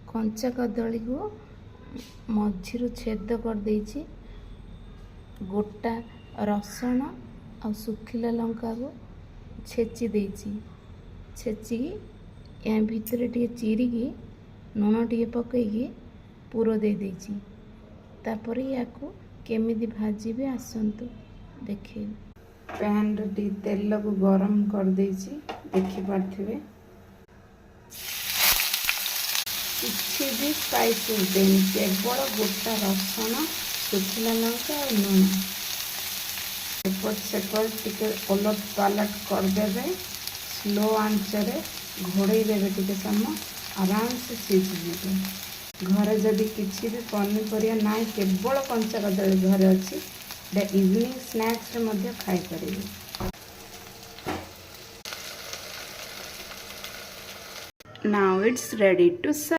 कंचा कदली को मझिरु छेद कर देइछि। गोटा रसुण और सुखिला लंका को छेची देइछि। छेची या भितर टे चिरिकी लुण टे पकईकी पुर दे देइछि। तापर याको केमिति भाजिबे आसंतु देखे। पैन रे तेल को गरम कर देइछि देखि पारथिबे। किसी भी स्पाइसेस देनी केवल गोटा रसुण सुखिला लंका और लुण एपट सेपट टिके ओलट पालट करदे। स्लो आंच रे घोड़े देवे टिके समय आराम से सीझे। घरे जदि किसी भी पनीपरिया ना केवल कंचा कदली घरे अच्छी इवनिंग स्नैक्स रे मध्य खाई परिबे। Now it's ready to serve.